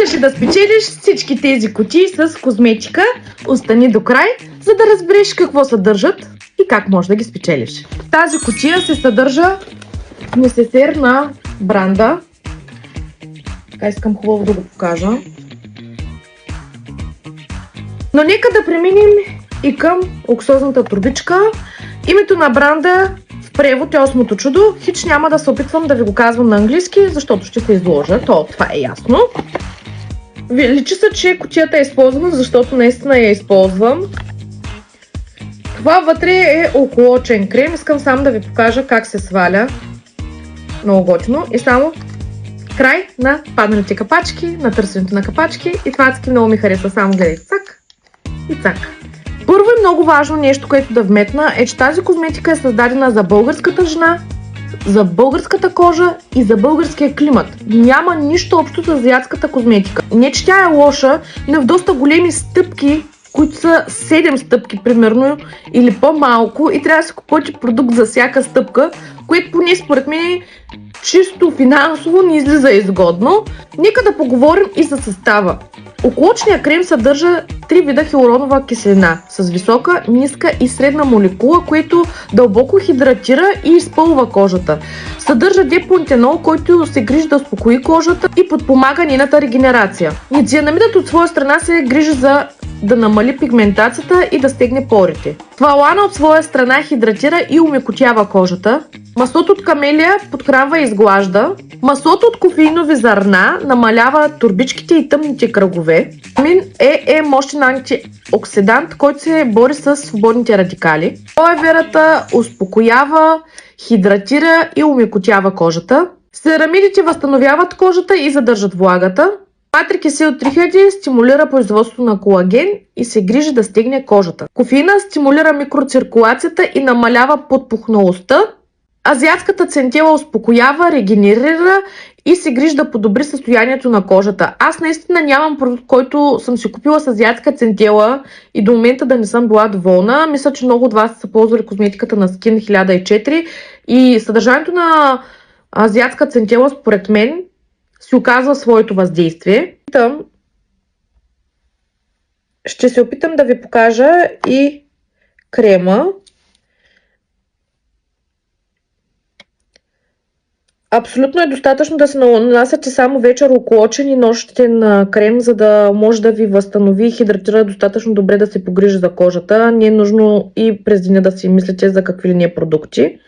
Искаш ли да спечелиш всички тези кутии с козметика? Остани до край, за да разбереш какво съдържат и как можеш да ги спечелиш. В тази кутия се съдържа несесер на бранда. Така искам хубаво да го покажа. Но нека да преминем и към луксозната турбичка. Името на бранда в превод е Осмото чудо. Хич няма да се опитвам да ви го казвам на английски, защото ще се изложа. Това е ясно. Личи се, че кутията е използвана, защото наистина я използвам. Това вътре е околочен крем. Искам само да ви покажа как се сваля. Много готино. И само край на падналите капачки, на търсенето на капачки. И това адски много ми харесва. Само гледайте. Цак и цак. Първо и много важно нещо, което да вметна, е, че тази козметика е създадена за българската жена, за българската кожа и за българския климат. Няма нищо общо с азиатската козметика. Не, че тя е лоша, но в доста големи стъпки, които са 7 стъпки примерно или по-малко, и трябва да се купите продукт за всяка стъпка, което поне според мен чисто финансово не излиза изгодно. Нека да поговорим и за състава. Околочният крем съдържа 3 вида хиалуронова киселина с висока, ниска и средна молекула, което дълбоко хидратира и изпълва кожата. Съдържа депантенол, който се грижи да успокои кожата и подпомага нейната регенерация. Ницианамидът от своя страна се грижи за да намали пигментацията и да стегне порите. Твалана от своя страна хидратира и умекотява кожата. Маслото от камелия подхранва и изглажда. Маслото от кофеинови зърна намалява турбичките и тъмните кръгове. Витамин Е е мощен антиоксидант, който се бори с свободните радикали. Алоe-верата успокоява, хидратира и умекотява кожата. Церамидите възстановяват кожата и задържат влагата. Матрикесил 3000 стимулира производството на колаген и се грижи да стегне кожата. Кофеина стимулира микроциркулацията и намалява подпухналостта. Азиатската центела успокоява, регенерира и се грижи да подобри състоянието на кожата. Аз наистина нямам продукт, който съм си купила с азиатска центела и до момента да не съм била доволна. Мисля, че много от вас са ползвали козметиката на Skin 1004 и съдържанието на азиатска центела според мен си оказва своето въздействие. Ще се опитам да ви покажа и крема. Абсолютно е достатъчно да се нанасяте само вечер околочен и нощен крем, за да може да ви възстанови и хидратира достатъчно добре, да се погрижи за кожата. Не е нужно и през деня да си мислите за какви ли не продукти.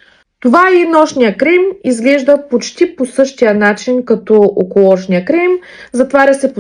Това и нощния крем изглежда почти по същия начин като околочния крем. Затваря се по